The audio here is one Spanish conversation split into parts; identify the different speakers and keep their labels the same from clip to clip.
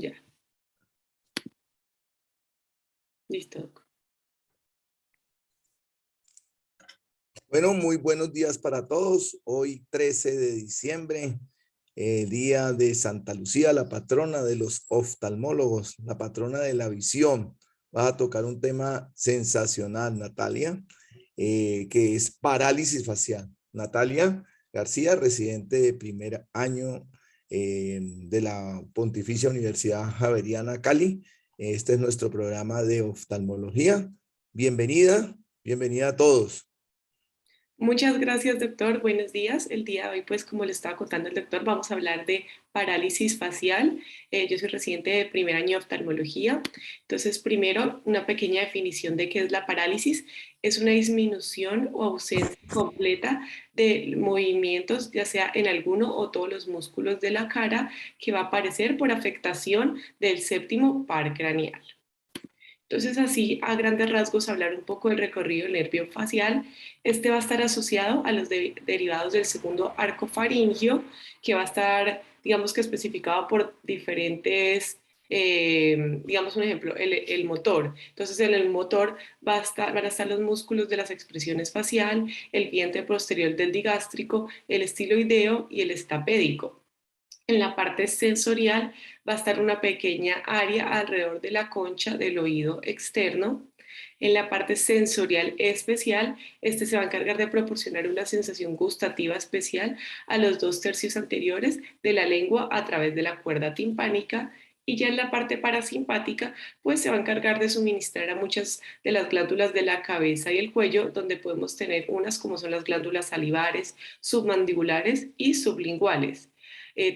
Speaker 1: Ya. Listo.
Speaker 2: Bueno, muy buenos días para todos. Hoy 13 de diciembre, día de Santa Lucía, la patrona de los oftalmólogos, la patrona de la visión. Vas a tocar un tema sensacional, Natalia, que es parálisis facial. Natalia García, residente de primer año de la Pontificia Universidad Javeriana Cali. Este es nuestro programa de oftalmología. Bienvenida, bienvenida a todos.
Speaker 1: Muchas gracias, doctor. Buenos días. El día de hoy, pues, como le estaba contando el doctor, vamos a hablar de parálisis facial. Yo soy residente de primer año de oftalmología. Entonces, primero, una pequeña definición de qué es la parálisis. Es una disminución o ausencia completa de movimientos, ya sea en alguno o todos los músculos de la cara, que va a aparecer por afectación del séptimo par craneal. Entonces, así a grandes rasgos, hablar un poco del recorrido del nervio facial. Este va a estar asociado a los derivados del segundo arco faríngeo, que va a estar, digamos que especificado por diferentes, digamos un ejemplo, el motor. Entonces, en el motor van a estar los músculos de las expresiones facial, el vientre posterior del digástrico, el estiloideo y el estapédico. En la parte sensorial va a estar una pequeña área alrededor de la concha del oído externo. En la parte sensorial especial, este se va a encargar de proporcionar una sensación gustativa especial a los 2/3 anteriores de la lengua a través de la cuerda timpánica. Y ya en la parte parasimpática, pues se va a encargar de suministrar a muchas de las glándulas de la cabeza y el cuello, donde podemos tener unas como son las glándulas salivares, submandibulares y sublinguales.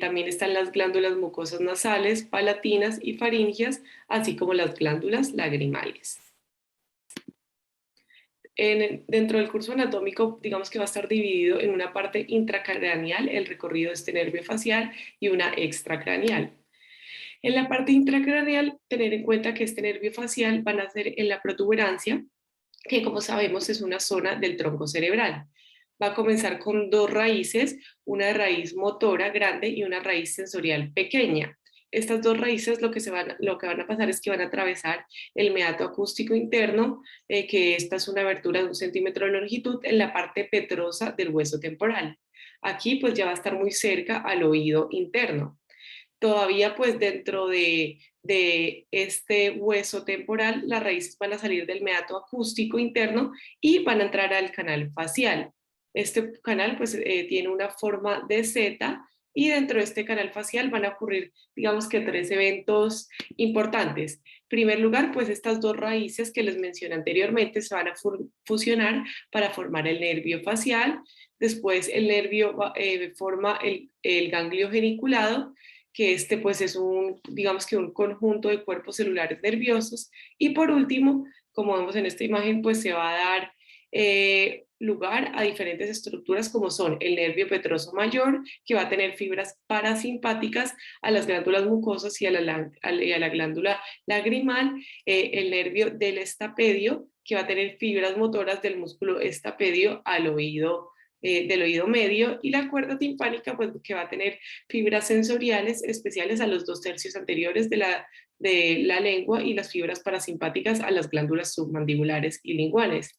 Speaker 1: También están las glándulas mucosas nasales, palatinas y faríngeas, así como las glándulas lagrimales. Dentro del curso anatómico, digamos que va a estar dividido en una parte intracraneal, el recorrido de este nervio facial, y una extracraneal. En la parte intracraneal, tener en cuenta que este nervio facial va a nacer en la protuberancia, que como sabemos es una zona del tronco cerebral. Va a comenzar con dos raíces, una raíz motora grande y una raíz sensorial pequeña. Estas dos raíces lo que van a pasar es que van a atravesar el meato acústico interno, que esta es una abertura de 1 centímetro de longitud en la parte petrosa del hueso temporal. Aquí pues ya va a estar muy cerca al oído interno. Todavía pues dentro de este hueso temporal, las raíces van a salir del meato acústico interno y van a entrar al canal facial. Este canal pues tiene una forma de Z, y dentro de este canal facial van a ocurrir, digamos que 3 eventos importantes. En primer lugar, pues estas dos raíces que les mencioné anteriormente se van a fusionar para formar el nervio facial. Después el nervio forma el ganglio geniculado, que este pues es digamos que un conjunto de cuerpos celulares nerviosos. Y por último, como vemos en esta imagen, pues se va a dar lugar a diferentes estructuras como son el nervio petroso mayor, que va a tener fibras parasimpáticas a las glándulas mucosas y a la glándula lagrimal, el nervio del estapedio, que va a tener fibras motoras del músculo estapedio al oído, del oído medio, y la cuerda timpánica, pues, que va a tener fibras sensoriales especiales a los 2/3 anteriores de la lengua, y las fibras parasimpáticas a las glándulas submandibulares y linguales.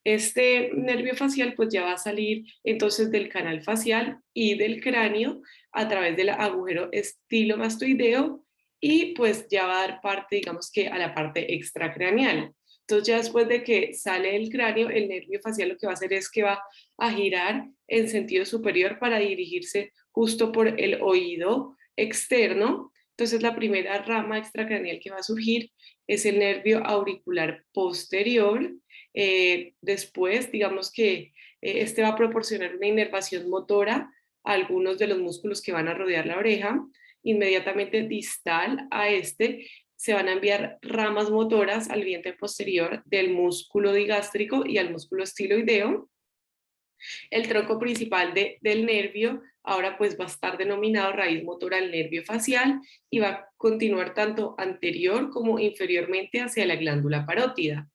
Speaker 1: Este nervio facial pues ya va a salir entonces del canal facial y del cráneo a través del agujero estilomastoideo, y pues ya va a dar parte, digamos que a la parte extracraneal. Entonces ya después de que sale del cráneo, el nervio facial lo que va a hacer es que va a girar en sentido superior para dirigirse justo por el oído externo. Entonces la primera rama extracraneal que va a surgir es el nervio auricular posterior. Después, digamos que este va a proporcionar una inervación motora a algunos de los músculos que van a rodear la oreja. Inmediatamente distal a este se van a enviar ramas motoras al vientre posterior del músculo digástrico y al músculo estiloideo. El tronco principal del nervio ahora pues va a estar denominado raíz motora del nervio facial, y va a continuar tanto anterior como inferiormente hacia la glándula parótida.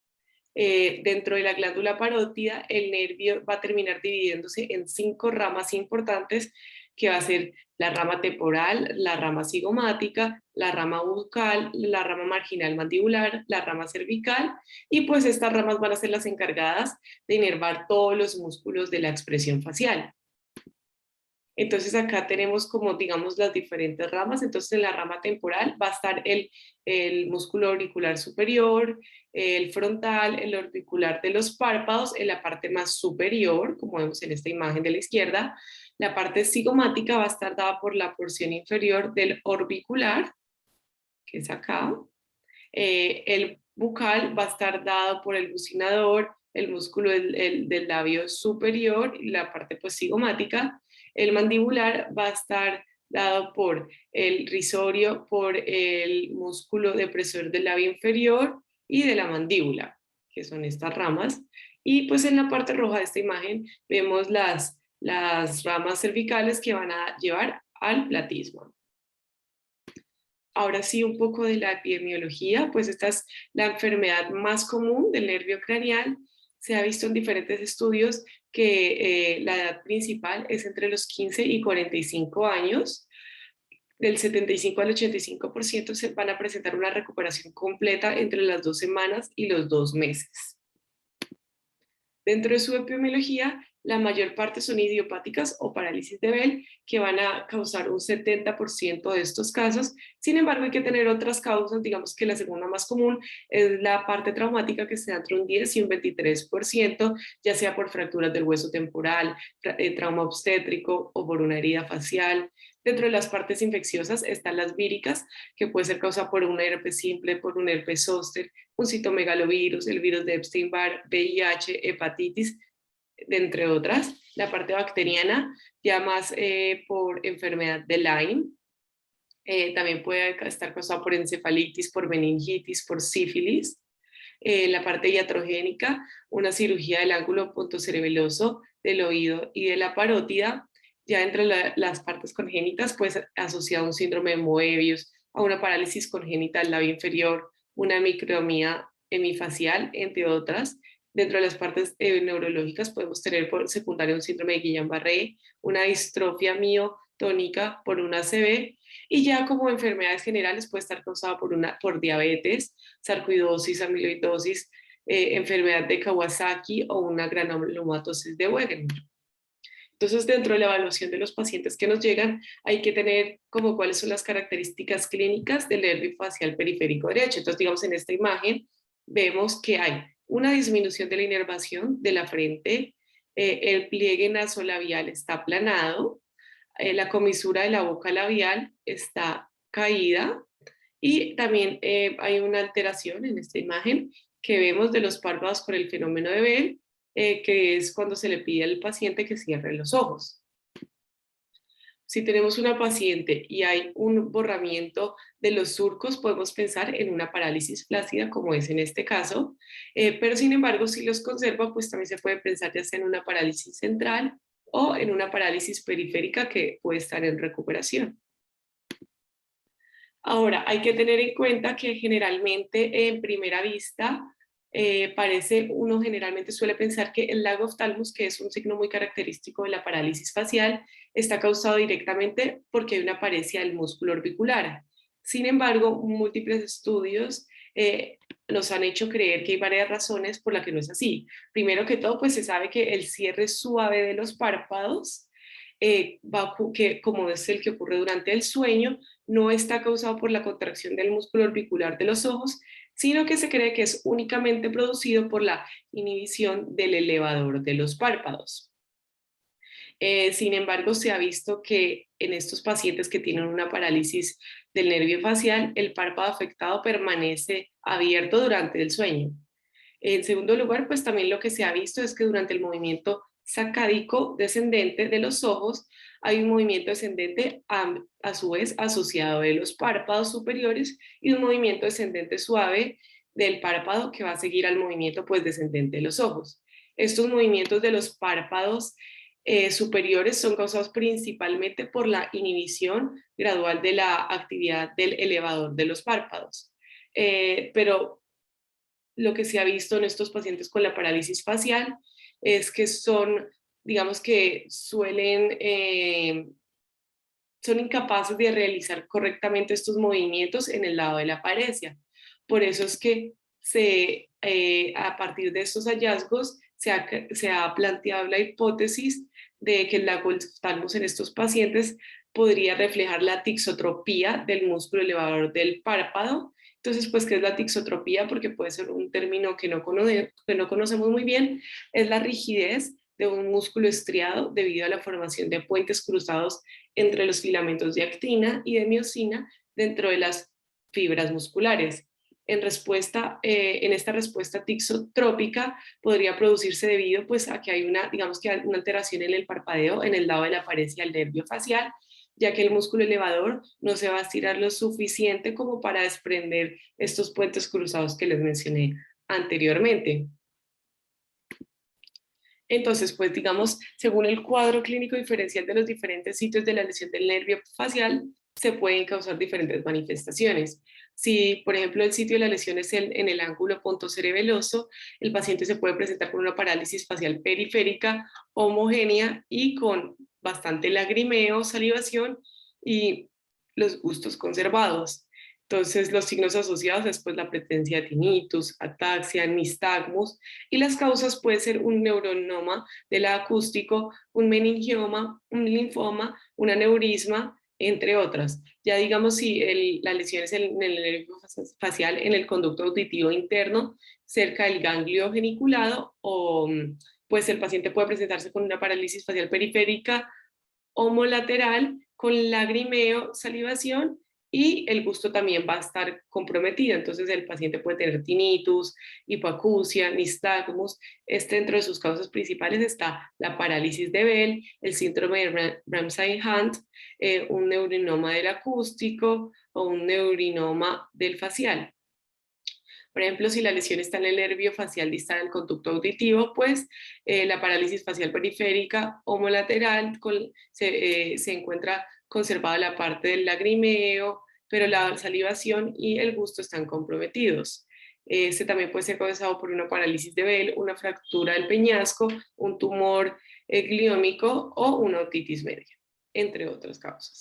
Speaker 1: Dentro de la glándula parótida, el nervio va a terminar dividiéndose en 5 ramas importantes, que va a ser la rama temporal, la rama cigomática, la rama bucal, la rama marginal mandibular, la rama cervical, y pues estas ramas van a ser las encargadas de inervar todos los músculos de la expresión facial. Entonces acá tenemos como, digamos, las diferentes ramas. Entonces en la rama temporal va a estar el músculo auricular superior, el frontal, el orbicular de los párpados en la parte más superior, como vemos en esta imagen de la izquierda. La parte cigomática va a estar dada por la porción inferior del orbicular, que es acá. El bucal va a estar dado por el bucinador, el músculo del labio superior y la parte pues cigomática. El mandibular va a estar dado por el risorio, por el músculo depresor del labio inferior y de la mandíbula, que son estas ramas. Y pues en la parte roja de esta imagen vemos las ramas cervicales que van a llevar al platismo. Ahora sí, un poco de la epidemiología, pues esta es la enfermedad más común del nervio craneal. Se ha visto en diferentes estudios que la edad principal es entre los 15 y 45 años. Del 75 al 85% se van a presentar una recuperación completa entre las 2 semanas y los 2 meses. Dentro de su epidemiología, la mayor parte son idiopáticas o parálisis de Bell, que van a causar un 70% de estos casos. Sin embargo, hay que tener otras causas, digamos que la segunda más común es la parte traumática, que se da entre un 10 y un 23%, ya sea por fracturas del hueso temporal, trauma obstétrico o por una herida facial. Dentro de las partes infecciosas están las víricas, que puede ser causada por un herpes simple, por un herpes zóster, un citomegalovirus, el virus de Epstein-Barr, VIH, hepatitis, entre otras. La parte bacteriana, ya más por enfermedad de Lyme. También puede estar causada por encefalitis, por meningitis, por sífilis. La parte iatrogénica, una cirugía del ángulo pontocerebeloso, del oído y de la parótida. Ya entre las partes congénitas, pues asociado a un síndrome de Moebius, a una parálisis congénita del labio inferior, una microtomía hemifacial, entre otras. Dentro de las partes neurológicas podemos tener por secundaria un síndrome de Guillain-Barré, una distrofia miotónica por una ACV, y ya como enfermedades generales puede estar causada por diabetes, sarcoidosis, amiloidosis, enfermedad de Kawasaki o una granulomatosis de Wegener. Entonces, dentro de la evaluación de los pacientes que nos llegan, hay que tener como cuáles son las características clínicas del nervio facial periférico derecho. Entonces, digamos, en esta imagen vemos que hay una disminución de la inervación de la frente, el pliegue nasolabial está aplanado, la comisura de la boca labial está caída, y también hay una alteración en esta imagen que vemos de los párpados con el fenómeno de Bell, que es cuando se le pide al paciente que cierre los ojos. Si tenemos una paciente y hay un borramiento de los surcos, podemos pensar en una parálisis flácida, como es en este caso, pero sin embargo, si los conserva, pues también se puede pensar ya sea en una parálisis central o en una parálisis periférica que puede estar en recuperación. Ahora, hay que tener en cuenta que generalmente en primera vista uno generalmente suele pensar que el lago oftalmus, que es un signo muy característico de la parálisis facial, está causado directamente porque hay una paresia del músculo orbicular. Sin embargo, múltiples estudios nos han hecho creer que hay varias razones por las que no es así. Primero que todo, pues se sabe que el cierre suave de los párpados, como es el que ocurre durante el sueño, no está causado por la contracción del músculo orbicular de los ojos, sino que se cree que es únicamente producido por la inhibición del elevador de los párpados. Sin embargo, se ha visto que en estos pacientes que tienen una parálisis del nervio facial, el párpado afectado permanece abierto durante el sueño. En segundo lugar, pues también lo que se ha visto es que durante el movimiento sacádico descendente de los ojos hay un movimiento descendente a su vez asociado de los párpados superiores y un movimiento descendente suave del párpado que va a seguir al movimiento pues descendente de los ojos. Estos movimientos de los párpados superiores son causados principalmente por la inhibición gradual de la actividad del elevador de los párpados. Pero lo que se ha visto en estos pacientes con la parálisis facial es que son, digamos que suelen son incapaces de realizar correctamente estos movimientos en el lado de la paresia. Por eso es que a partir de estos hallazgos se ha planteado la hipótesis de que el lago oftalmos en estos pacientes podría reflejar la tixotropía del músculo elevador del párpado. Entonces, pues, ¿qué es la tixotropía? Porque puede ser un término que no conocemos muy bien. Es la rigidez de un músculo estriado debido a la formación de puentes cruzados entre los filamentos de actina y de miosina dentro de las fibras musculares. En esta respuesta tixotrópica podría producirse debido pues, a que hay digamos que una alteración en el parpadeo en el lado de la paresia del nervio facial, ya que el músculo elevador no se va a estirar lo suficiente como para desprender estos puentes cruzados que les mencioné anteriormente. Entonces, pues digamos, según el cuadro clínico diferencial de los diferentes sitios de la lesión del nervio facial, se pueden causar diferentes manifestaciones. Si, por ejemplo, el sitio de la lesión es en el ángulo pontocerebeloso, el paciente se puede presentar con una parálisis facial periférica homogénea y con bastante lagrimeo, salivación y los gustos conservados. Entonces, los signos asociados es pues, la presencia de tinnitus, ataxia, nistagmus, y las causas pueden ser un neuronoma del acústico, un meningioma, un linfoma, un aneurisma, entre otras. Ya digamos si la lesión es en el nervio facial, en el conducto auditivo interno, cerca del ganglio geniculado, o pues el paciente puede presentarse con una parálisis facial periférica homolateral, con lagrimeo, salivación, y el gusto también va a estar comprometido. Entonces el paciente puede tener tinnitus, hipoacusia, nistagmus. Dentro de sus causas principales está la parálisis de Bell, el síndrome de Ramsay-Hunt, un neurinoma del acústico o un neurinoma del facial. Por ejemplo, si la lesión está en el nervio facial distal del conducto auditivo, pues la parálisis facial periférica homolateral se encuentra conservada la parte del lagrimeo, pero la salivación y el gusto están comprometidos. Este también puede ser causado por una parálisis de Bell, una fractura del peñasco, un tumor gliómico o una otitis media, entre otras causas.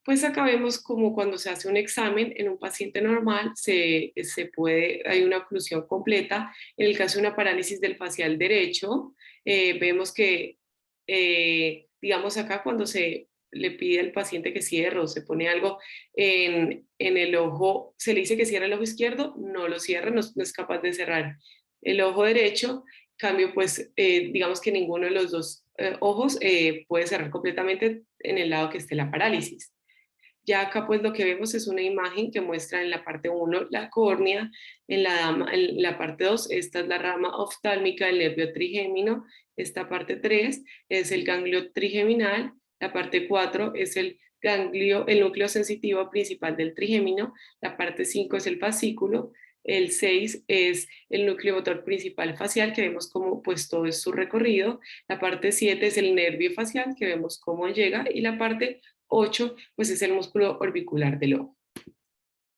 Speaker 1: Pues acá vemos como cuando se hace un examen en un paciente normal hay una oclusión completa. En el caso de una parálisis del facial derecho, vemos que, digamos acá cuando se le pide al paciente que cierre o se pone algo en el ojo, se le dice que cierre el ojo izquierdo, no lo cierra, no es capaz de cerrar el ojo derecho. Cambio, pues digamos que ninguno de los dos ojos puede cerrar completamente en el lado que esté la parálisis. Ya acá pues lo que vemos es una imagen que muestra en la parte 1 la córnea, en la parte 2 esta es la rama oftálmica del nervio trigémino, esta parte 3 es el ganglio trigeminal, la parte 4 es el núcleo sensitivo principal del trigémino, la parte 5 es el fascículo, el 6 es el núcleo motor principal facial, que vemos como pues todo es su recorrido, la parte 7 es el nervio facial, que vemos cómo llega, y la parte 8, pues es el músculo orbicular del ojo.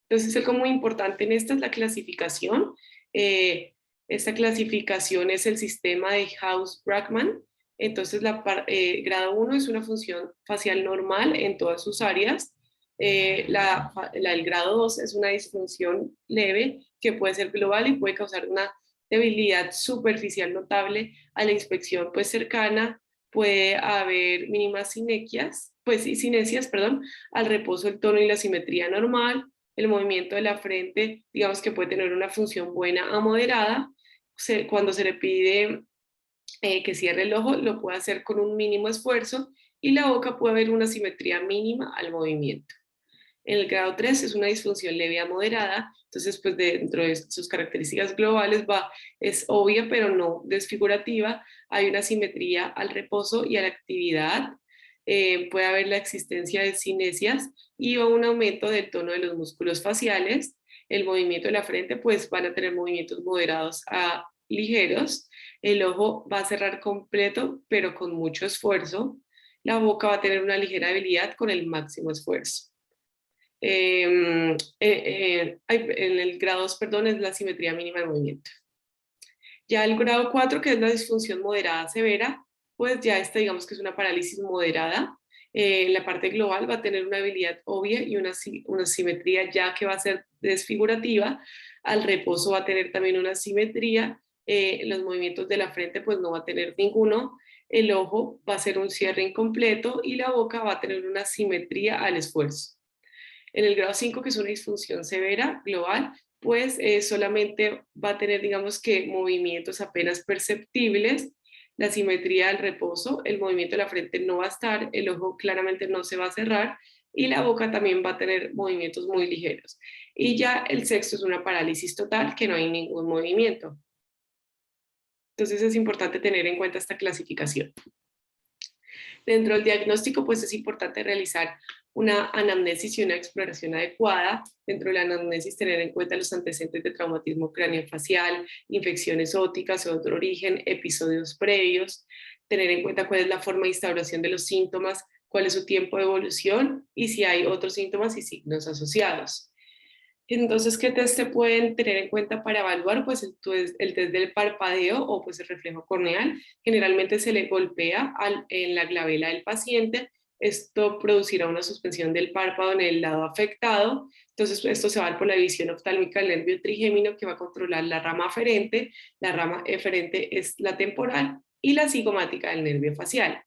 Speaker 1: Entonces, algo muy importante en esta es la clasificación. Esta clasificación es el sistema de Gauss-Brackmann. Entonces, grado 1 es una función facial normal en todas sus áreas. El grado 2 es una disfunción leve que puede ser global y puede causar una debilidad superficial notable a la inspección pues, cercana. Puede haber mínimas cinesias, perdón, al reposo, el tono y la simetría normal. El movimiento de la frente, digamos que puede tener una función buena a moderada. Cuando se le pide que cierre el ojo, lo puede hacer con un mínimo esfuerzo, y la boca puede haber una simetría mínima al movimiento. En el grado 3 es una disfunción leve a moderada, entonces pues dentro de sus características globales es obvia pero no desfigurativa, hay una simetría al reposo y a la actividad, puede haber la existencia de cinesias y un aumento del tono de los músculos faciales. El movimiento de la frente pues van a tener movimientos moderados a ligeros, el ojo va a cerrar completo pero con mucho esfuerzo, la boca va a tener una ligera debilidad con el máximo esfuerzo. En el grado 2, perdón, es la simetría mínima del movimiento. Ya el grado 4, que es la disfunción moderada severa, pues ya esta digamos que es una parálisis moderada. La parte global va a tener una habilidad obvia y una simetría ya que va a ser desfigurativa. Al reposo va a tener también una simetría. Los movimientos de la frente pues no va a tener ninguno. El ojo va a ser un cierre incompleto y la boca va a tener una simetría al esfuerzo. En el grado 5, que es una disfunción severa global, pues solamente va a tener, digamos que, movimientos apenas perceptibles, la simetría del reposo, el movimiento de la frente no va a estar, el ojo claramente no se va a cerrar y la boca también va a tener movimientos muy ligeros. Y ya el sexto es una parálisis total, que no hay ningún movimiento. Entonces es importante tener en cuenta esta clasificación. Dentro del diagnóstico, pues es importante realizar una anamnesis y una exploración adecuada. Dentro de la anamnesis, tener en cuenta los antecedentes de traumatismo craneofacial, infecciones ópticas o de otro origen, episodios previos, tener en cuenta cuál es la forma de instauración de los síntomas, cuál es su tiempo de evolución y si hay otros síntomas y signos asociados. Entonces, ¿qué test se pueden tener en cuenta para evaluar? Pues el test del parpadeo o pues el reflejo corneal. Generalmente se le golpea en la glabela del paciente. Esto producirá una suspensión del párpado en el lado afectado. Entonces, esto se va a dar por la división oftálmica del nervio trigémino que va a controlar la rama aferente. La rama eferente es la temporal y la cigomática del nervio facial.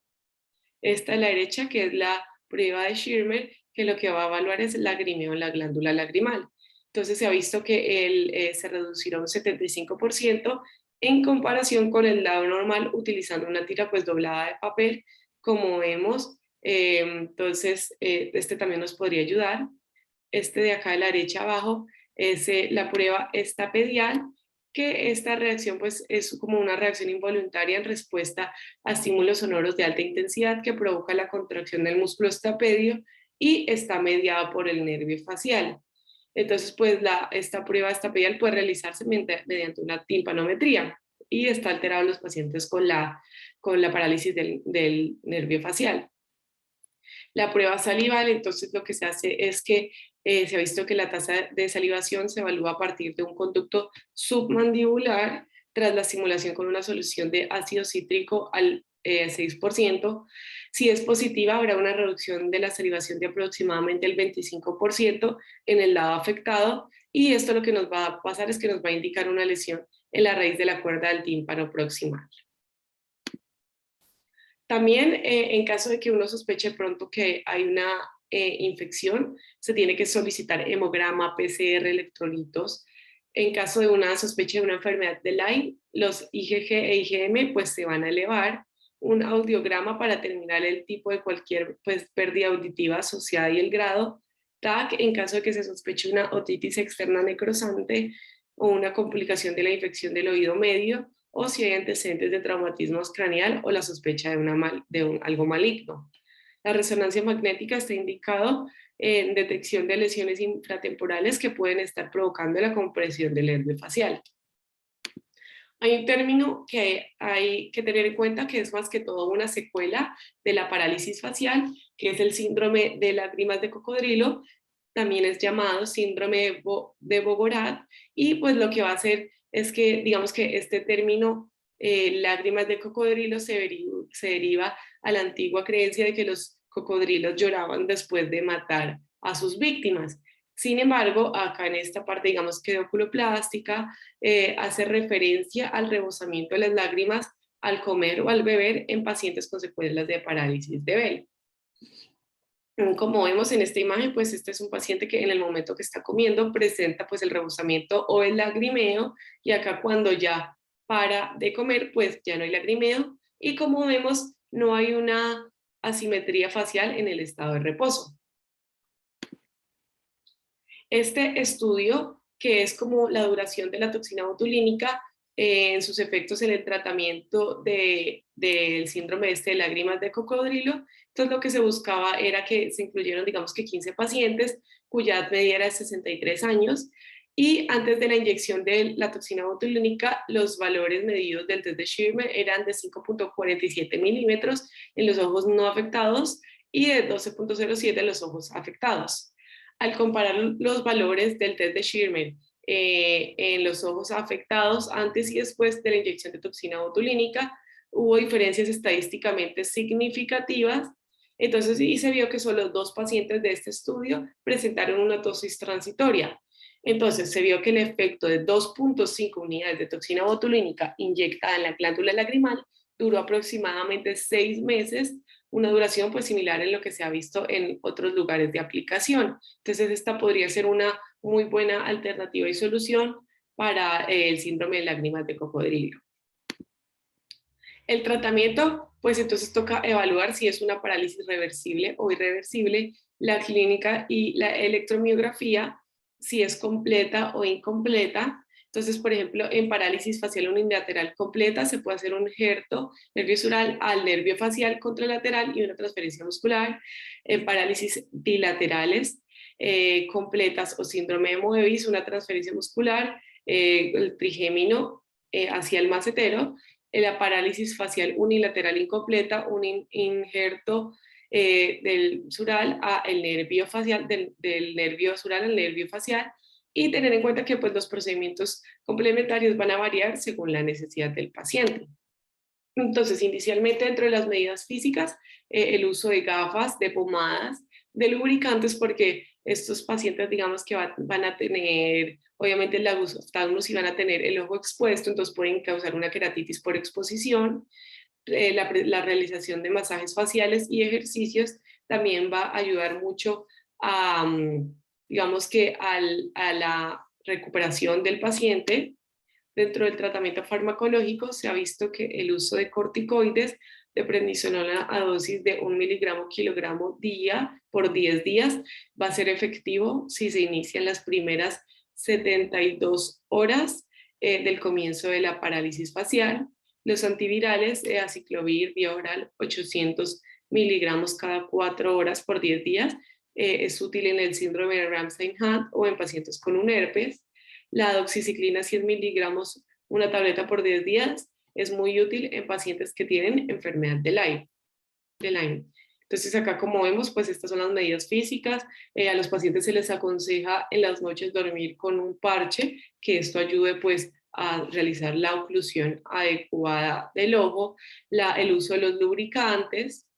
Speaker 1: Esta es la derecha, que es la prueba de Schirmer, que lo que va a evaluar es el lagrimeo en la glándula lagrimal. Entonces se ha visto que se reducirá un 75% en comparación con el lado normal utilizando una tira pues doblada de papel, como vemos. Entonces este también nos podría ayudar. Este de acá de la derecha abajo es la prueba estapedial, que esta reacción pues es como una reacción involuntaria en respuesta a estímulos sonoros de alta intensidad que provoca la contracción del músculo estapedio y está mediada por el nervio facial. Entonces, pues esta prueba estapedial puede realizarse mediante una timpanometría y está alterado en los pacientes con la parálisis del nervio facial. La prueba salival, entonces lo que se hace es que se ha visto que la tasa de salivación se evalúa a partir de un conducto submandibular tras la simulación con una solución de ácido cítrico al 6%. Si es positiva, habrá una reducción de la salivación de aproximadamente el 25% en el lado afectado, y esto lo que nos va a pasar es que nos va a indicar una lesión en la raíz de la cuerda del tímpano proximal. También en caso de que uno sospeche pronto que hay una infección, se tiene que solicitar hemograma, PCR, electrolitos. En caso de una sospecha de una enfermedad de Lyme, los IgG e IgM pues se van a elevar. Un audiograma para determinar el tipo de cualquier pues, pérdida auditiva asociada y el grado. TAC en caso de que se sospeche una otitis externa necrosante o una complicación de la infección del oído medio, o si hay antecedentes de traumatismos craneal o la sospecha de algo maligno. La resonancia magnética está indicado en detección de lesiones infratemporales que pueden estar provocando la compresión del nervio facial. Hay un término que hay que tener en cuenta que es más que todo una secuela de la parálisis facial, que es el síndrome de lágrimas de cocodrilo. También es llamado síndrome de Bogorat, y pues lo que va a hacer es que, digamos que este término, lágrimas de cocodrilo, se deriva a la antigua creencia de que los cocodrilos lloraban después de matar a sus víctimas. Sin embargo, acá en esta parte, digamos que de oculoplástica, hace referencia al rebosamiento de las lágrimas al comer o al beber en pacientes con secuelas de parálisis de Bell. Como vemos en esta imagen, pues este es un paciente que en el momento que está comiendo presenta pues el rebosamiento o el lagrimeo, y acá cuando ya para de comer pues ya no hay lagrimeo, y como vemos no hay una asimetría facial en el estado de reposo. Este estudio, que es como la duración de la toxina botulínica en sus efectos en el tratamiento del síndrome de lágrimas de cocodrilo. Entonces lo que se buscaba era que se incluyeron, digamos que 15 pacientes cuya edad media era de 63 años, y antes de la inyección de la toxina botulínica, los valores medidos del test de Schirmer eran de 5.47 milímetros en los ojos no afectados y de 12.07 en los ojos afectados. Al comparar los valores del test de Schirmer en los ojos afectados antes y después de la inyección de toxina botulínica, hubo diferencias estadísticamente significativas Entonces, y se vio que solo 2 pacientes de este estudio presentaron una dosis transitoria. Entonces, se vio que el efecto de 2.5 unidades de toxina botulínica inyectada en la glándula lagrimal duró aproximadamente 6 meses, una duración pues similar en lo que se ha visto en otros lugares de aplicación. Entonces, esta podría ser una muy buena alternativa y solución para el síndrome de lágrimas de cocodrilo. El tratamiento, pues entonces toca evaluar si es una parálisis reversible o irreversible, la clínica y la electromiografía, si es completa o incompleta. Entonces, por ejemplo, en parálisis facial unilateral completa se puede hacer un injerto nervio sural al nervio facial contralateral y una transferencia muscular. En parálisis bilaterales completas o síndrome de Moebius, una transferencia muscular, el trigémino hacia el macetero. En la parálisis facial unilateral incompleta, un injerto del sural a el nervio facial, del nervio sural al nervio facial, y tener en cuenta que pues, los procedimientos complementarios van a variar según la necesidad del paciente. Entonces, inicialmente dentro de las medidas físicas, el uso de gafas, de pomadas, de lubricantes, porque estos pacientes, digamos que van a tener, obviamente, el oftalmos y van a tener el ojo expuesto, entonces pueden causar una queratitis por exposición. La realización de masajes faciales y ejercicios también va a ayudar mucho a, digamos que a la recuperación del paciente. Dentro del tratamiento farmacológico se ha visto que el uso de corticoides de prednisolona a dosis de 1 miligramo kilogramo día por 10 días va a ser efectivo si se inicia en las primeras 72 horas del comienzo de la parálisis facial. Los antivirales, aciclovir vía oral 800 miligramos cada 4 horas por 10 días, es útil en el síndrome de Ramsay-Hunt o en pacientes con un herpes. La doxiciclina 100 miligramos, una tableta por 10 días, es muy útil en pacientes que tienen enfermedad de Lyme. Entonces acá como vemos, pues estas son las medidas físicas. A los pacientes se les aconseja en las noches dormir con un parche, que esto ayude pues a realizar la oclusión adecuada del ojo, el uso de los lubricantes.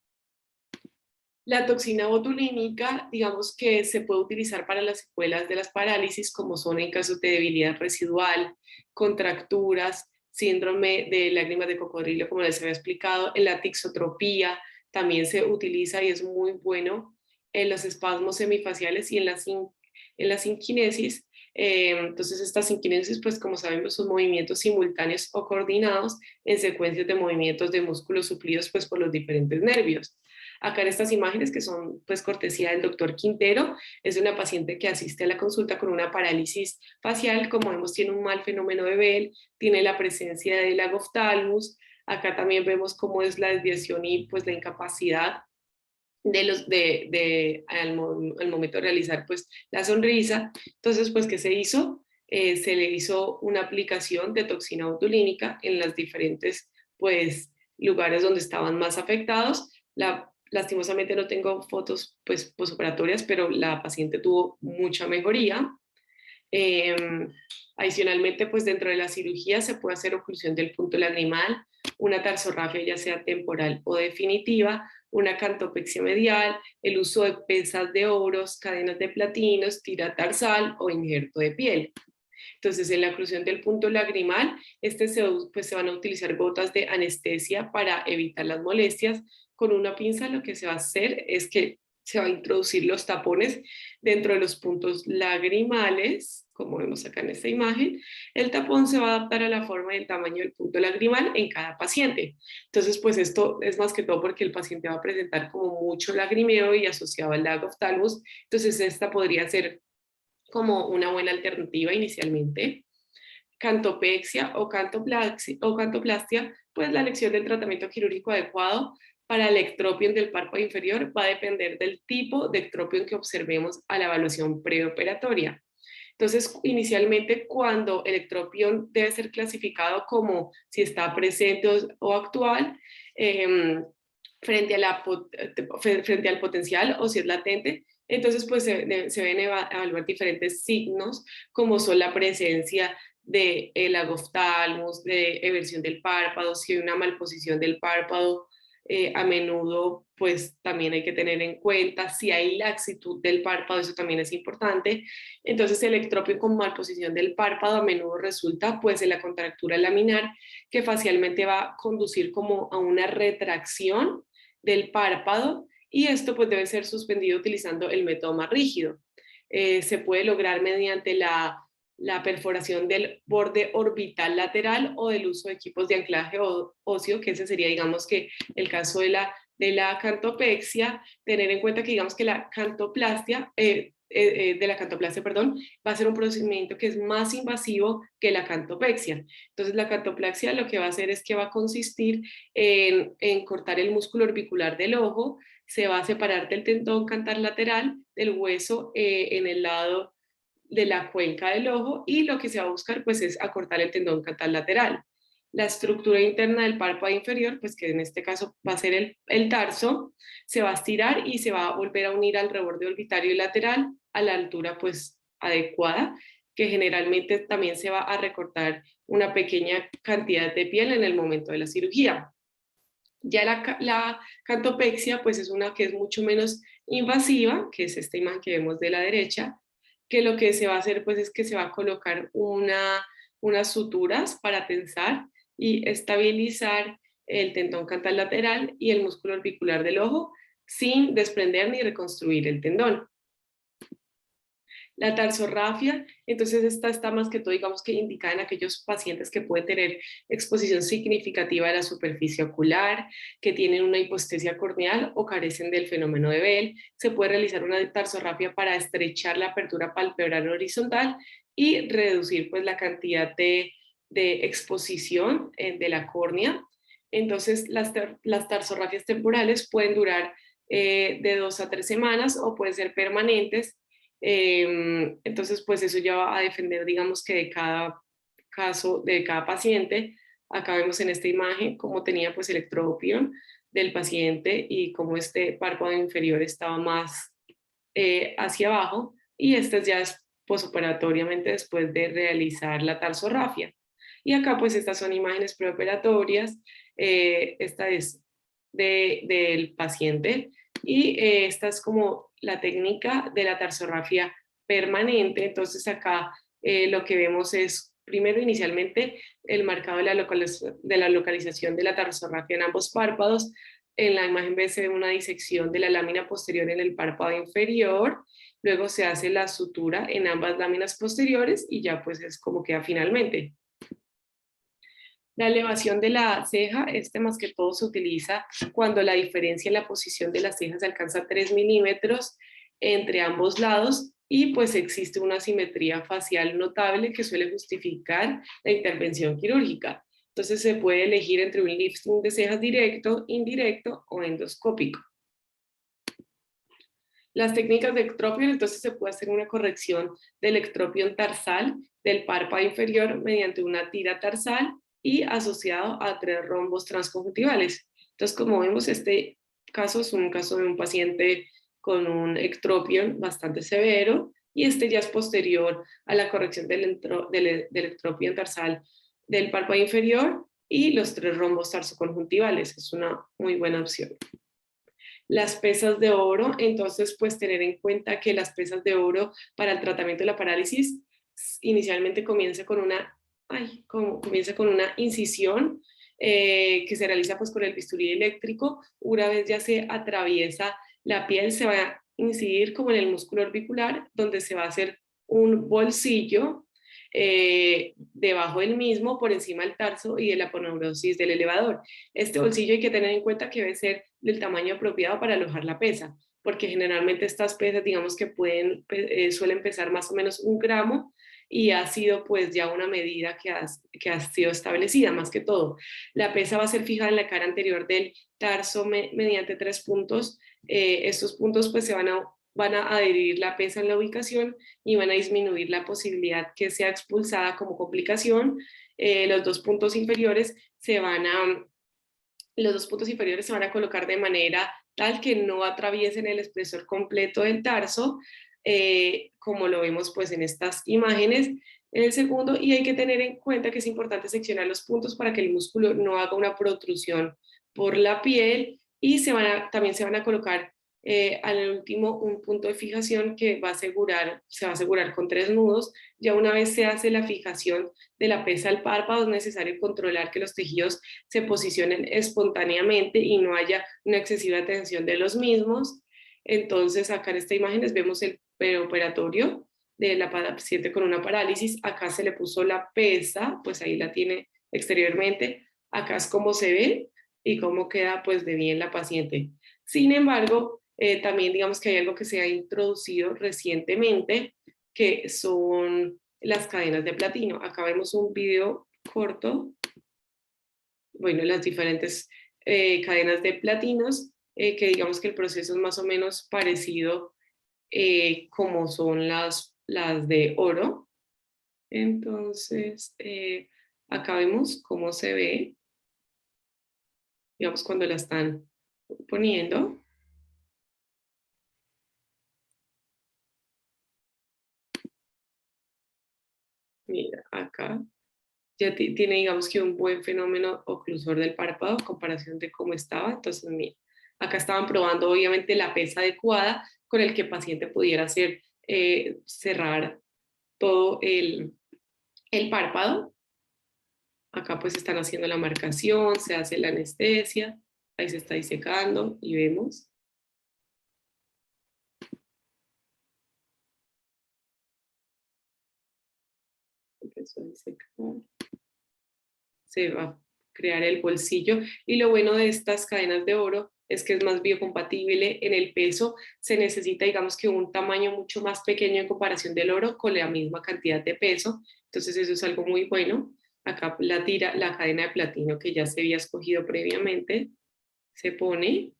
Speaker 1: La toxina botulínica, digamos que se puede utilizar para las secuelas de las parálisis, como son en casos de debilidad residual, contracturas, síndrome de lágrimas de cocodrilo, como les había explicado, en la tixotropía también se utiliza y es muy bueno en los espasmos semifaciales y en la sinquinesis. Entonces, estas sinquinesis, pues como sabemos, son movimientos simultáneos o coordinados en secuencias de movimientos de músculos suplidos pues, por los diferentes nervios. Acá en estas imágenes, que son pues cortesía del doctor Quintero, es una paciente que asiste a la consulta con una parálisis facial, como vemos tiene un mal fenómeno de Bell, tiene la presencia del lagoftalmus. Acá también vemos cómo es la desviación y pues la incapacidad al momento de realizar pues la sonrisa. Entonces, pues, ¿qué se hizo? Se le hizo una aplicación de toxina botulínica en las diferentes pues lugares donde estaban más afectados. Lastimosamente no tengo fotos pues posoperatorias, pero la paciente tuvo mucha mejoría. Eh, Adicionalmente, pues dentro de la cirugía se puede hacer oclusión del punto lagrimal, una tarsorrafia ya sea temporal o definitiva, una cantopexia medial, el uso de pesas de oros, cadenas de platinos, tira tarsal o injerto de piel. Entonces, en la oclusión del punto lagrimal, pues, se van a utilizar gotas de anestesia para evitar las molestias. Con una pinza lo que se va a hacer es que se va a introducir los tapones dentro de los puntos lagrimales, como vemos acá en esta imagen. El tapón se va a adaptar a la forma y el tamaño del punto lagrimal en cada paciente. Entonces, pues esto es más que todo porque el paciente va a presentar como mucho lagrimeo y asociado al lagoftalmus. Entonces, esta podría ser como una buena alternativa inicialmente. Cantopexia o cantoplastia, pues la elección del tratamiento quirúrgico adecuado para el ectropion del párpado inferior va a depender del tipo de ectropion que observemos a la evaluación preoperatoria. Entonces, inicialmente, cuando el ectropion debe ser clasificado como si está presente o actual, frente al potencial o si es latente, entonces pues se deben evaluar diferentes signos como son la presencia de lagoftalmus, de eversión del párpado, si hay una malposición del párpado, A menudo pues también hay que tener en cuenta si hay laxitud del párpado, eso también es importante. Entonces el ectropio con malposición del párpado a menudo resulta pues en la contractura laminar, que facialmente va a conducir como a una retracción del párpado, y esto pues debe ser suspendido utilizando el método más rígido. Se puede lograr mediante la perforación del borde orbital lateral o del uso de equipos de anclaje óseo, que ese sería, digamos, que el caso de la cantopexia. Tener en cuenta que, digamos, que la cantoplastia, perdón, va a ser un procedimiento que es más invasivo que la cantopexia. Entonces, la cantoplastia lo que va a hacer es que va a consistir en cortar el músculo orbicular del ojo, se va a separar del tendón cantar lateral del hueso en el lado de la cuenca del ojo, y lo que se va a buscar pues es acortar el tendón cantal lateral. La estructura interna del párpado inferior, pues que en este caso va a ser el tarso, se va a estirar y se va a volver a unir al reborde orbitario y lateral a la altura pues adecuada, que generalmente también se va a recortar una pequeña cantidad de piel en el momento de la cirugía. Ya la cantopexia pues es una que es mucho menos invasiva, que es esta imagen que vemos de la derecha, que lo que se va a hacer pues es que se va a colocar unas suturas para tensar y estabilizar el tendón cantal lateral y el músculo orbicular del ojo sin desprender ni reconstruir el tendón. La tarsorrafia, entonces esta está más que todo, digamos, que indicada en aquellos pacientes que pueden tener exposición significativa de la superficie ocular, que tienen una hipoestesia corneal o carecen del fenómeno de Bell. Se puede realizar una tarsorrafia para estrechar la apertura palpebral horizontal y reducir pues la cantidad de exposición de la córnea. Entonces las tarsorrafias temporales pueden durar de 2 a 3 semanas o pueden ser permanentes. Entonces, pues eso ya va a depender, digamos, que de cada caso, de cada paciente. Acá vemos en esta imagen cómo tenía pues el ectropio del paciente y cómo este párpado inferior estaba más hacia abajo, y este ya es posoperatoriamente después de realizar la tarsorrafia. Y acá pues estas son imágenes preoperatorias, esta es del paciente, y esta es como la técnica de la tarsorrafia permanente. Entonces acá lo que vemos es primero inicialmente el marcado de la localización de la tarsorrafia en ambos párpados. En la imagen B se ve una disección de la lámina posterior en el párpado inferior, luego se hace la sutura en ambas láminas posteriores y ya pues es como queda finalmente. La elevación de la ceja, más que todo se utiliza cuando la diferencia en la posición de las cejas alcanza 3 milímetros entre ambos lados y pues existe una simetría facial notable que suele justificar la intervención quirúrgica. Entonces se puede elegir entre un lifting de cejas directo, indirecto o endoscópico. Las técnicas de ectropio, entonces se puede hacer una corrección del ectropio tarsal del párpado inferior mediante una tira tarsal y asociado a 3 rombos transconjuntivales. Entonces, como vemos, este caso es un caso de un paciente con un ectropio bastante severo, y este ya es posterior a la corrección del ectropio tarsal del párpado inferior y los 3 rombos tarsoconjuntivales. Es una muy buena opción. Las pesas de oro, entonces pues tener en cuenta que las pesas de oro para el tratamiento de la parálisis inicialmente comienza con una incisión que se realiza pues con el bisturí eléctrico. Una vez ya se atraviesa la piel, se va a incidir como en el músculo orbicular, donde se va a hacer un bolsillo debajo del mismo, por encima del tarso y de la aponeurosis del elevador. Este bolsillo hay que tener en cuenta que debe ser del tamaño apropiado para alojar la pesa, porque generalmente estas pesas, digamos que suelen pesar más o menos 1 gramo, y ha sido pues ya una medida que ha sido establecida. Más que todo, la pesa va a ser fijada en la cara anterior del tarso mediante 3 puntos. Estos puntos pues van a adherir la pesa en la ubicación y van a disminuir la posibilidad que sea expulsada como complicación. Los dos puntos inferiores se van a colocar de manera tal que no atraviesen el espesor completo del tarso, como lo vemos pues en estas imágenes. En el segundo, y hay que tener en cuenta que es importante seccionar los puntos para que el músculo no haga una protrusión por la piel y también se van a colocar al último un punto de fijación que se va a asegurar con 3 nudos. Ya una vez se hace la fijación de la pesa al párpado, es necesario controlar que los tejidos se posicionen espontáneamente y no haya una excesiva tensión de los mismos. Entonces acá en esta imagen vemos el preoperatorio de la paciente con una parálisis. Acá se le puso la pesa, pues ahí la tiene exteriormente. Acá es cómo se ve y cómo queda pues de bien la paciente. Sin embargo, también digamos que hay algo que se ha introducido recientemente, que son las cadenas de platino. Acá vemos un video corto, bueno, las diferentes cadenas de platinos, que digamos que el proceso es más o menos parecido como son las de oro. Entonces, acá vemos cómo se ve, digamos, cuando la están poniendo. Mira, acá ya tiene, digamos que un buen fenómeno oclusor del párpado en comparación de cómo estaba. Entonces, mira, acá estaban probando obviamente la pesa adecuada con el que el paciente pudiera hacer, cerrar todo el párpado. Acá pues están haciendo la marcación, se hace la anestesia, ahí se está disecando y vemos. Empezó a disecar. Se va a crear el bolsillo. Y lo bueno de estas cadenas de oro es que es más biocompatible en el peso. Se necesita, digamos que un tamaño mucho más pequeño en comparación del oro con la misma cantidad de peso. Entonces eso es algo muy bueno. Acá la cadena de platino que ya se había escogido previamente, se pone,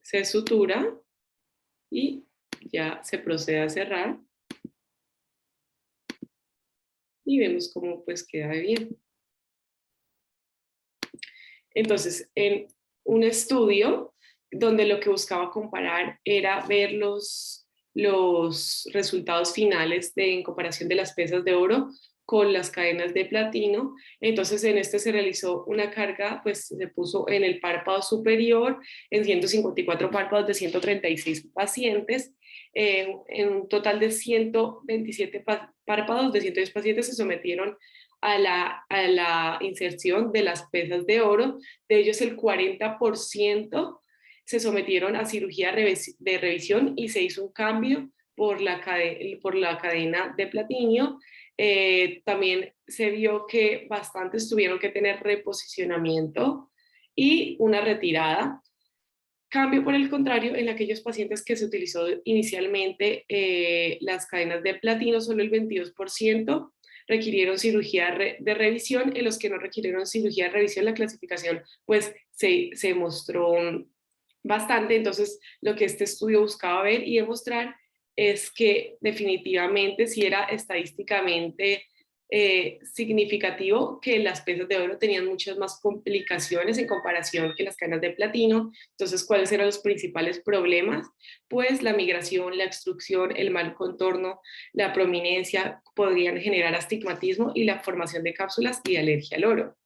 Speaker 1: se sutura y ya se procede a cerrar. Y vemos cómo pues queda bien. Entonces, en un estudio donde lo que buscaba comparar era ver los resultados finales en comparación de las pesas de oro con las cadenas de platino. Entonces, en este se realizó una carga, pues se puso en el párpado superior, en 154 párpados de 136 pacientes. En un total de 127 párpados de 110 pacientes se sometieron a la inserción de las pesas de oro. De ellos el 40% se sometieron a cirugía de revisión y se hizo un cambio por la cadena de platino. También se vio que bastantes tuvieron que tener reposicionamiento y una retirada. Cambio, por el contrario, en aquellos pacientes que se utilizó inicialmente las cadenas de platino, solo el 22% requirieron cirugía de revisión. En los que no requirieron cirugía de revisión, la clasificación pues se mostró bastante. Entonces, lo que este estudio buscaba ver y demostrar es que definitivamente sí era estadísticamente significativo que las pesas de oro tenían muchas más complicaciones en comparación que las cadenas de platino. Entonces, ¿cuáles eran los principales problemas? Pues la migración, la obstrucción, el mal contorno, la prominencia podrían generar astigmatismo y la formación de cápsulas y alergia al oro.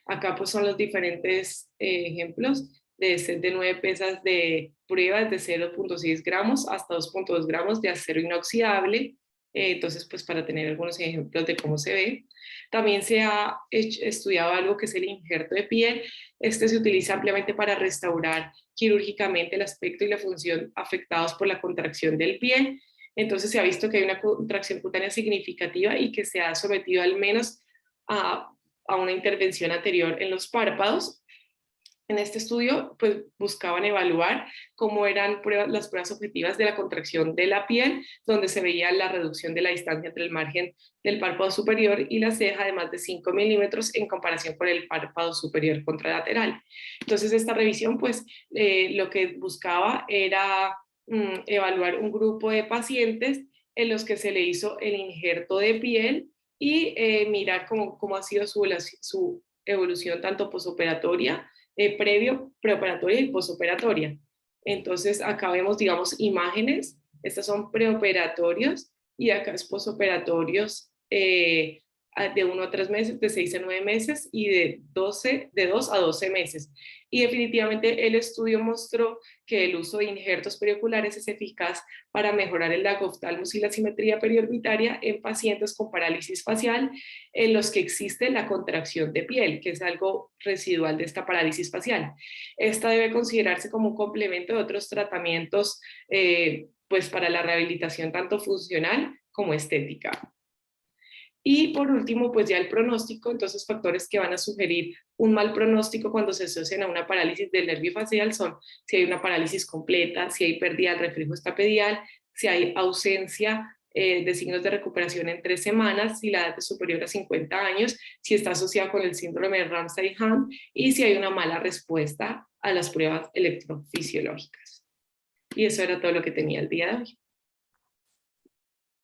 Speaker 1: Acá pues son los diferentes ejemplos de set de 9 pesas de pruebas de 0.6 gramos hasta 2.2 gramos de acero inoxidable. Entonces, pues para tener algunos ejemplos de cómo se ve. También se ha estudiado algo que es el injerto de piel. Este se utiliza ampliamente para restaurar quirúrgicamente el aspecto y la función afectados por la contracción del pie. Entonces se ha visto que hay una contracción cutánea significativa y que se ha sometido al menos a una intervención anterior en los párpados. En este estudio, pues buscaban evaluar cómo eran las pruebas objetivas de la contracción de la piel, donde se veía la reducción de la distancia entre el margen del párpado superior y la ceja de más de 5 milímetros en comparación con el párpado superior contralateral. Entonces, esta revisión, pues, lo que buscaba era evaluar un grupo de pacientes en los que se le hizo el injerto de piel y mirar cómo ha sido su evolución tanto posoperatoria, preoperatoria y posoperatoria. Entonces, acá vemos, digamos, imágenes. Estas son preoperatorios y acá es posoperatorios de 1 a 3 meses, de 6 a 9 meses y de 2 a 12 meses. Y definitivamente el estudio mostró que el uso de injertos perioculares es eficaz para mejorar el lagoftalmos y la simetría periorbitaria en pacientes con parálisis facial en los que existe la contracción de piel, que es algo residual de esta parálisis facial. Esta debe considerarse como un complemento de otros tratamientos pues para la rehabilitación tanto funcional como estética. Y por último, pues ya el pronóstico, entonces factores que van a sugerir un mal pronóstico cuando se asocian a una parálisis del nervio facial son si hay una parálisis completa, si hay pérdida del reflejo estapedial, si hay ausencia de signos de recuperación en 3 semanas, si la edad es superior a 50 años, si está asociada con el síndrome de Ramsay-Hunt y si hay una mala respuesta a las pruebas electrofisiológicas. Y eso era todo lo que tenía el día de hoy.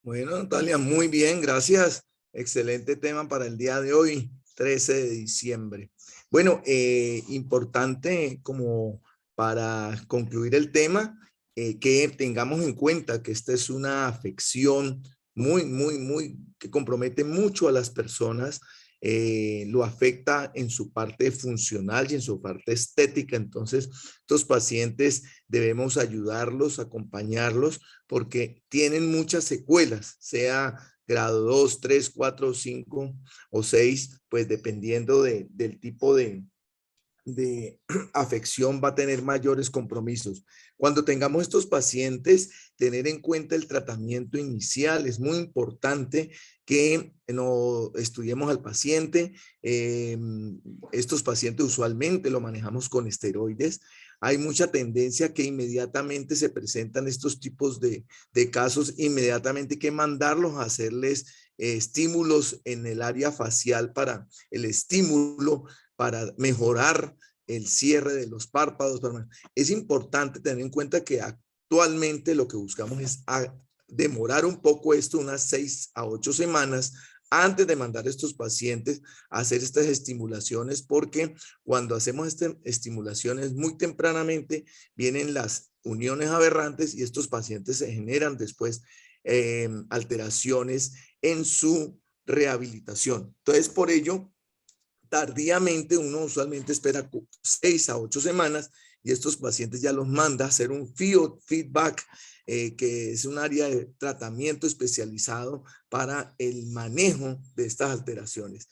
Speaker 2: Bueno, Natalia, muy bien, gracias. Excelente tema para el día de hoy, 13 de diciembre. Bueno, importante como para concluir el tema, que tengamos en cuenta que esta es una afección muy, que compromete mucho a las personas, lo afecta en su parte funcional y en su parte estética. Entonces, estos pacientes debemos ayudarlos, acompañarlos, porque tienen muchas secuelas, sea grado 2, 3, 4, 5 o 6, pues dependiendo del tipo de afección va a tener mayores compromisos. Cuando tengamos estos pacientes, tener en cuenta el tratamiento inicial. Es muy importante que no estudiemos al paciente. Estos pacientes usualmente lo manejamos con esteroides. Hay mucha tendencia que inmediatamente se presentan estos tipos de casos, inmediatamente hay que mandarlos a hacerles estímulos en el área facial para el estímulo para mejorar el cierre de los párpados. Es importante tener en cuenta que actualmente lo que buscamos es demorar un poco esto, unas 6 a 8 semanas, antes de mandar a estos pacientes a hacer estas estimulaciones, porque cuando hacemos estas estimulaciones muy tempranamente, vienen las uniones aberrantes y estos pacientes se generan después alteraciones en su rehabilitación. Entonces, por ello, tardíamente uno usualmente espera 6 a 8 semanas y estos pacientes ya los manda a hacer un feedback, que es un área de tratamiento especializado para el manejo de estas alteraciones.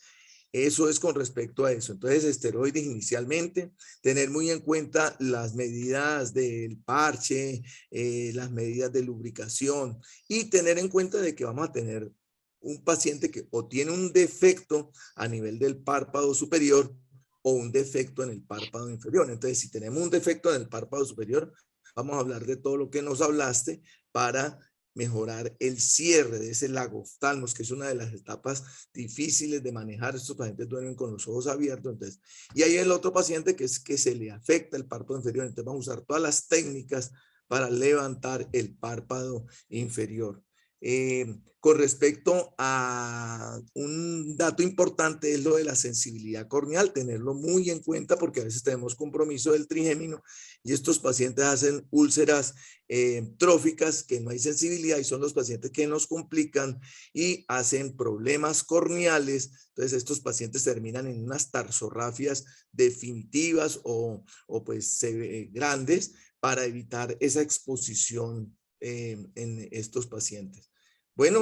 Speaker 2: Eso es con respecto a eso. Entonces, esteroides inicialmente, tener muy en cuenta las medidas del parche, las medidas de lubricación y tener en cuenta de que vamos a tener un paciente que o tiene un defecto a nivel del párpado superior o un defecto en el párpado inferior. Entonces, si tenemos un defecto en el párpado superior, vamos a hablar de todo lo que nos hablaste para mejorar el cierre de ese lagoftalmos, que es una de las etapas difíciles de manejar. Estos pacientes duermen con los ojos abiertos. Entonces, y hay el otro paciente que es que se le afecta el párpado inferior. Entonces, vamos a usar todas las técnicas para levantar el párpado inferior. Con respecto a un dato importante es lo de la sensibilidad corneal, tenerlo muy en cuenta porque a veces tenemos compromiso del trigémino y estos pacientes hacen úlceras tróficas que no hay sensibilidad y son los pacientes que nos complican y hacen problemas corneales. Entonces estos pacientes terminan en unas tarsorrafias definitivas o pues grandes para evitar esa exposición en estos pacientes. Bueno.